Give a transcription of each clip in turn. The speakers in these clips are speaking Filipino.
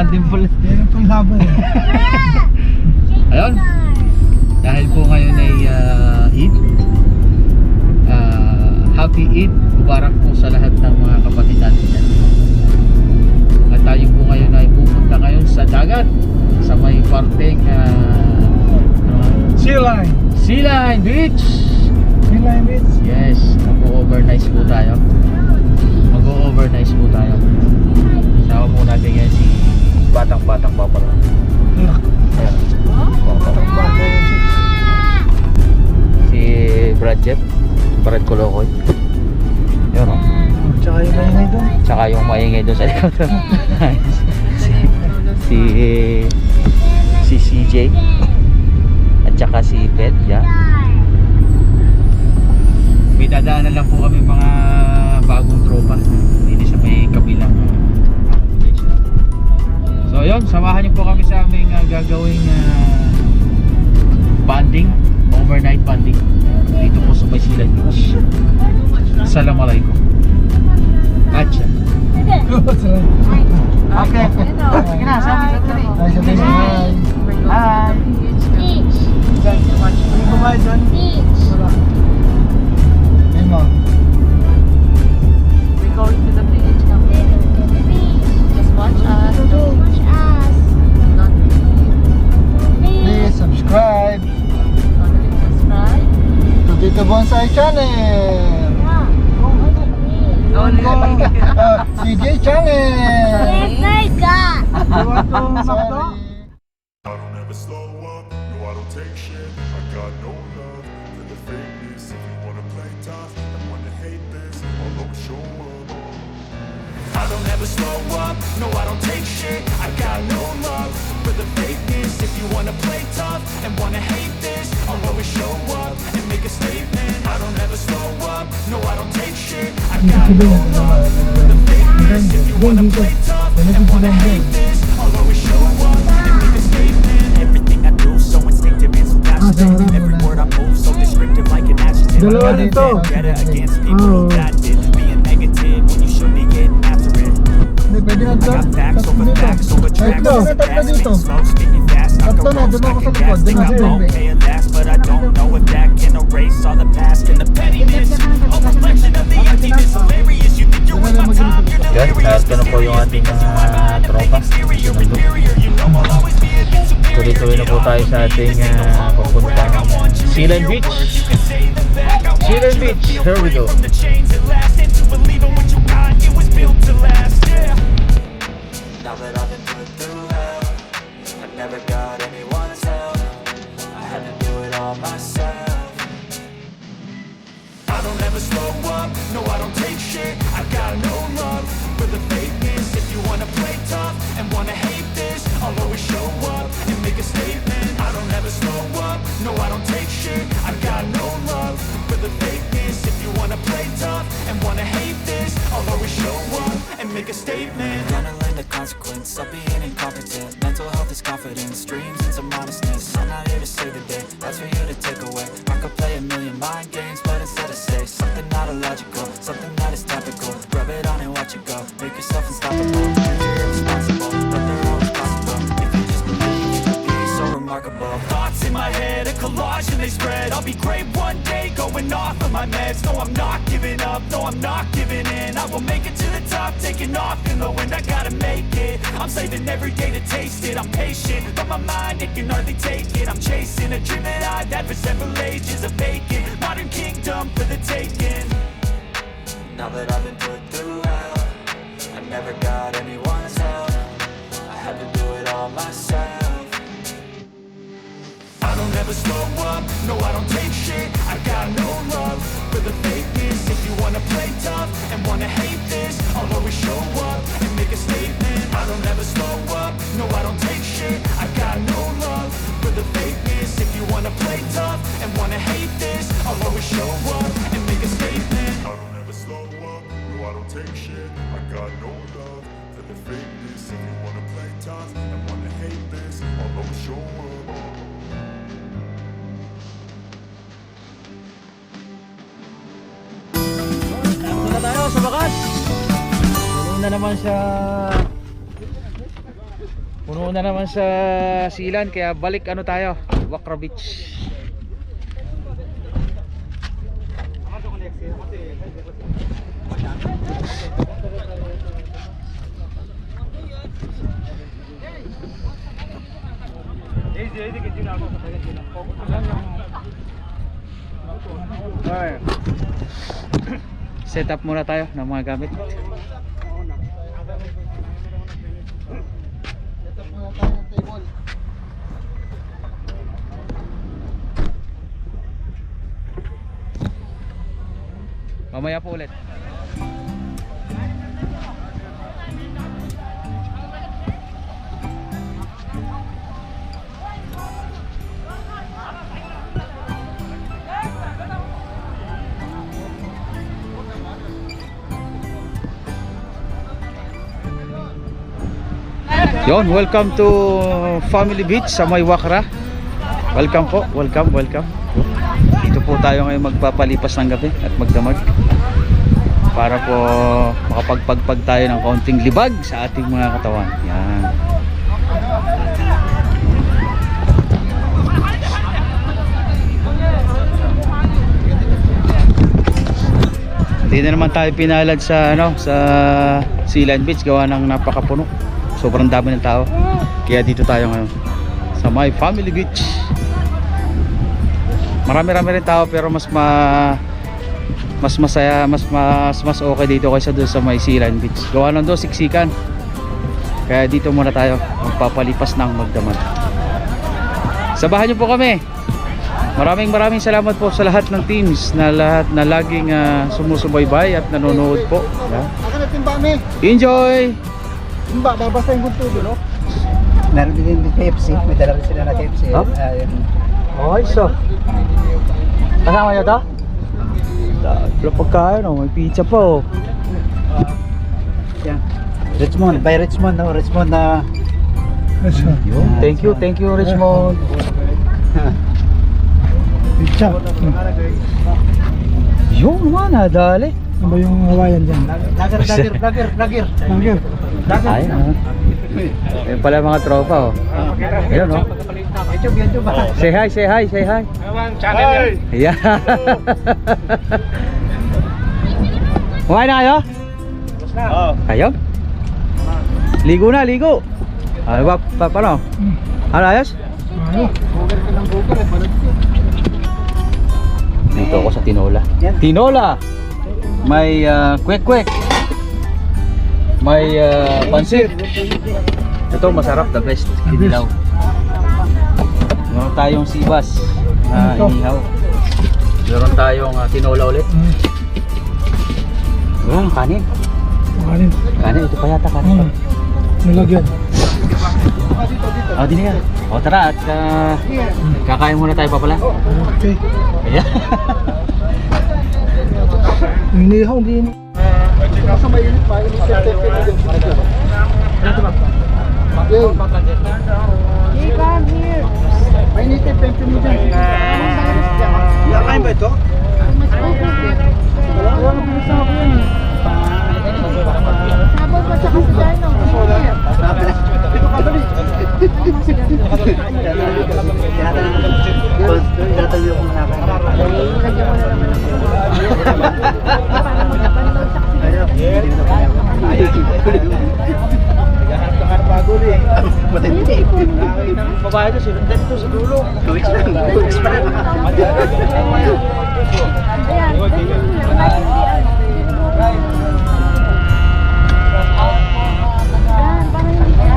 dimple. Meron pang laban eh. Ayun. Dahil po ngayon ay Eid. Happy Eid. Mubarak po sa lahat ng mga kapatid natin yan. At tayo po ngayon ay pupunta ngayon sa dagat. Sa may parteng Sea Line. Sea Line Beach. Sea Line Beach. Yes, mag-overnight po tayo. Mag-overnight po tayo. Sama po natin yan si Batang-Batang Papalo. Ayan. Si Brad Jet, Brad Colocoy. Yun o. Tsaka yung maingay doon. Tsaka yung maingay doon sa likod. si CJ. At tsaka si Pet. Yeah. May dadaanan lang po kami mga bagong tropa. Hindi sa may kabilang accommodation. So yun, samahan niyo po kami sa aming gagawing banding, overnight banding dito po sa may Sea Line Beach. Assalamualaikum. Acha. Okay. Sige na, sabi sa tali. Hi. Hi. Beach. May kumain doon? Beach. Wala. Ayun mo. We're going to the beach now. Just watch us. Watch us. Not Please subscribe subscribe. to Tito Bonsai Channel. Only CJ Channel. Yes, my God. You want to Macdo? I don't ever slow up, no I don't take shit. I got no love for the fakeness. If you wanna play tough and wanna hate this, I'll always show up. I don't ever slow up, no I don't take shit. I got no love for the fakeness. If you wanna play tough and wanna hate this, I'll always show up and make a statement. I don't ever slow up, no I don't take shit. I got no love for the fakeness. If you wanna play tough and wanna hate this, I'll always show up and make a statement. Everything I do so instinctive and so passionate. Every word I move so descriptive like an adjective. Dalawa I dito. better against people that did being negative when you should be getting after it. Hindi, pwede na I got facts over tracks, Tatlo dito. slow, speaking fast, I Tatlo can na, roast, doon I ako sa can likod. gas, think Doon I'm na si okay at last, but I don't know if that can erase all the past and the pettiness. A reflection of the emptiness, hilarious. You think you're worth my time, you're Yan, delirious. ito na po yung ating mga tropa. You know I'll always be a bit superior. Tuloy-tuloy na po tayo sa ating papuntang Sea Line Beach. Sea Line Beach, here we go. From the chains that last into believing what you got, it was built to last, yeah. Now that I've been put through hell, I never got anyone's help. I had to do it all myself. I don't ever slow up, no I don't take shit. I got no love for the fakeness. If you wanna play tough and wanna hate this, I'll always show up and make a statement. I don't ever slow up, no I don't take shit. I got no love for the fakeness. If you wanna play tough and wanna hate this, I'll always show up and make a statement. Gonna learn the consequence of being incompetent. Mental health is confidence, dreams and some honestness. I'm not here to save the day, that's for you to take away. I could play a million mind games, but instead I say something not illogical, something that is topical. Rub it on and watch it go, make yourself unstoppable. You're irresponsible, but they're always possible. If you just believe, you could be so remarkable. Thoughts in my head, a collage and they spread. I'll be great one day, going off of my meds. No, I'm not giving up, no, I'm not giving in. I will make it to the top, taking off in the wind. I gotta make it, I'm saving every day to taste it. I'm patient, but my mind, it can hardly take it. I'm chasing a dream that I've had for several ages, a vacant modern kingdom for the taking. Now that I've been put through hell, I never got anyone's help. I had to do it all myself. I don't ever slow up, no I don't take shit. I got no love for the fakeness. If you wanna play tough and wanna hate this, I'll always show up and make a statement. I don't ever slow up, no I don't take shit. I got no love for the fakeness. If you wanna play tough and wanna hate this, I'll always show up and make a statement. I don't ever slow up, no I don't take shit. I got no love for the fakeness. If you wanna play tough and wanna hate this, I'll always show up. Ito na tayo sa bakas. Puno na naman siya. Puno na naman sa Sealand, kaya balik ano tayo, Wakra Beach. Set up muna tayo ng mga gamit. Ito muna tayo ng table. Mamaya po ulit. Yon, welcome to Family Beach sa May Wakra. Welcome po, welcome. Dito po tayo ngayon magpapalipas ng gabi at magdamag para po makapagpagpag tayo ng kaunting libag sa ating mga katawan. Yan. Hindi na naman tayo pinalad sa sa Sealand Beach gawa ng napakapuno. Sobrang dami ng tao. Kaya dito tayo ngayon sa May Family Beach. Marami-rami rin tao pero mas masaya, mas okay dito kaysa doon sa May Sealand Beach. Gawa ng doon siksikan. Kaya dito muna tayo magpapalipas ng magdamag. Sabahan niyo po kami. Maraming salamat po sa lahat ng teams na laging sumusubaybay at nanonood po. Yeah. Akin na timba me. Enjoy! Timba, babasahin ko ito, no? Meron din yung KFC, may dala rin sila na KFC. Huh? Okay, so kasama nyo ito? Wala pagkain, may pizza pa oh. Yan. Richmond, by Richmond, no? Richmond na... Thank you Richmond. Pizza. Yun naman, dali. Ano ba yung Hawaiian dyan? Lager. Ayun ayun pala mga tropa oh. Ayun oh. YouTube ba? Say hi. Yeah. Kumain na kayo? Kayo? Ligo na. Ano ba? Paano? Ano ayos? Ano? Dito ako sa Tinola. May kwek. May pansit. Ito masarap, the best. Kinilaw. Meron tayong sibas na inihaw. Meron tayong tinola ulit. Meron kanin. Kanin, ito pa yata kanin. Nalagyan. Di na yan. Tara at kakain muna tayo pa pala. Okay. Ayan. Inihaw din. Nasa may init pa, init siya tepe na din. Mainit yung tepe mo dyan. Yakain ba ito? Wala na pinasa ako yan. Sabon pa sa kasadano. Ito ka dali. Tinatayo ko na ako. Lagyan mo na naman ng para magkabandaw sa Matindi. Babae ito, sinundan ito sa dulo. 2 weeks pa lang. Ayan, ganyan mo lang. Yan, para hindi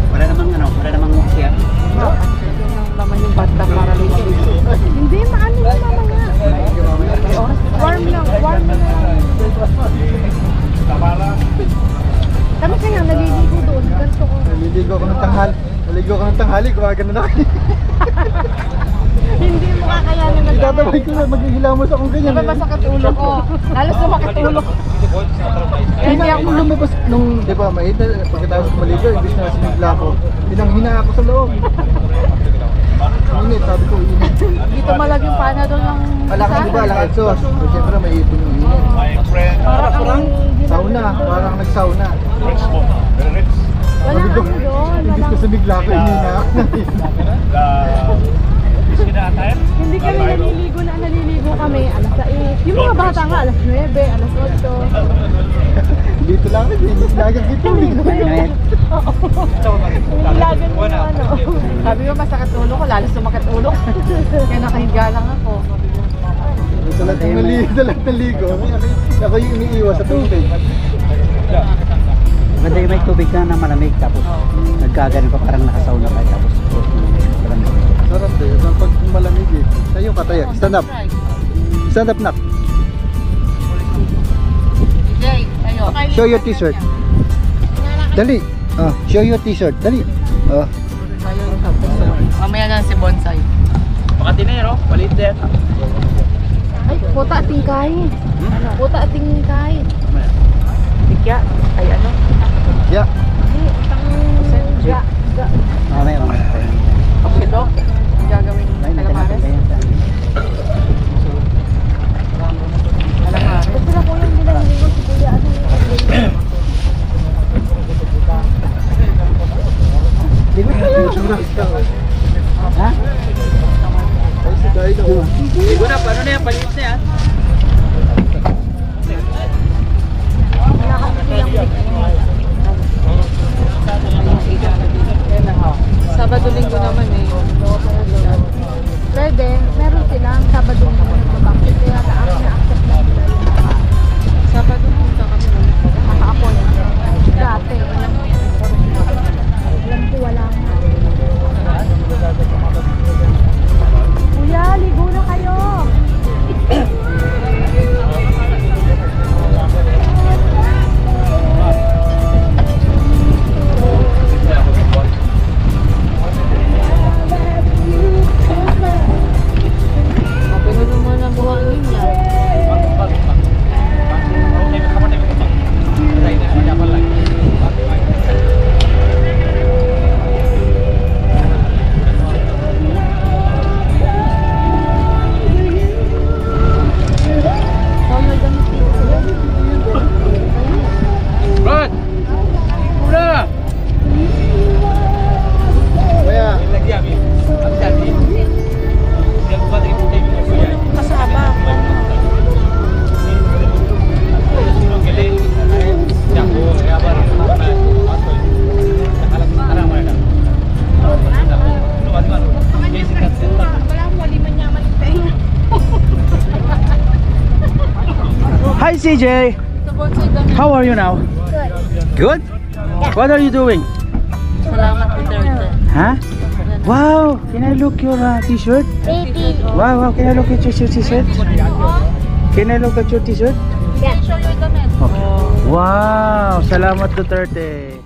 Wala namang siya. naman yung bata para hindi, maano yung mamaya. Warm lang. Kami kaya naliligo doon. Ganito ko. Naliligo ko ng tanghali, gumagano na kayo. Hindi mo kakayanin na Itatawag ko na, maghihilamos akong ganyan. Diba masakit ulo ko? Lalo sumakit ulo ko. Kaya hindi ako lumabas nung, di ba, mainit na pagkatapos maligo, imbis na sinigla ko, hinang-hina ako sa loob. Init, sabi ko init. Dito malaging panadol ng Malaking di ba, lang exhaust. So, siyempre may ipon yung init. Parang Sauna, parang nag-sauna. wala ano doon. Imbis ko sa bigla ko, ininak. Hindi kami naliligo na naliligo kami alas 6. Yung mga bata nga alas 9, alas 8. Dito lang, nilagang ito. Mainit. Nilagan mo na ano. Sabi mo masakit ulo ko, lalo sumakit ulo ko. Kaya nakahiga lang ako. Sa lahat ng ligo, ako yung iniiwas sa tubig. Maganda yung may tubig ka na malamig tapos nagkaganon ka parang nakasauna ka tapos malamig. Sarap din, pag malamig eh. Tayo ka, tayo. Stand up. Stand up, nak. Jay, tayo. Show your t-shirt. Dali. Show your t-shirt. Dali. Mamaya na si Bonsai. Makatinero, palit din. Ay, puta ating kain. Puta ating kain. Tikya. Ay ano? Yeah. Ay, itang ga. Mamaya. Ito, gagawin Ay, calamares. Calamares. Ito na po yung ginagawa si Kuya. Ano yung Ha? Ay, si Daido. Ligo na, paano na yan? Palit na yan. Sabado linggo naman eh. Pwede, meron silang Sabado linggo nagbabakit. Kaya na-accept na nila yun. Sabado punta kami naka-appoint. Dati, alam mo yan. Alam ko wala nga. Kuya, ligo na kayo! Pinuno mo na buhangin niya. Brad! Una! Kaya, Kasama. Hi CJ! Ito bonsai kami. How are you now? Good? What are you doing? Salamat po, Duterte. Huh? Wow! Can I look your t-shirt? Baby. Wow, can I look at your t-shirt? Can I look at your t-shirt? Yeah. Show you the net. Okay. Wow! Salamat Duterte!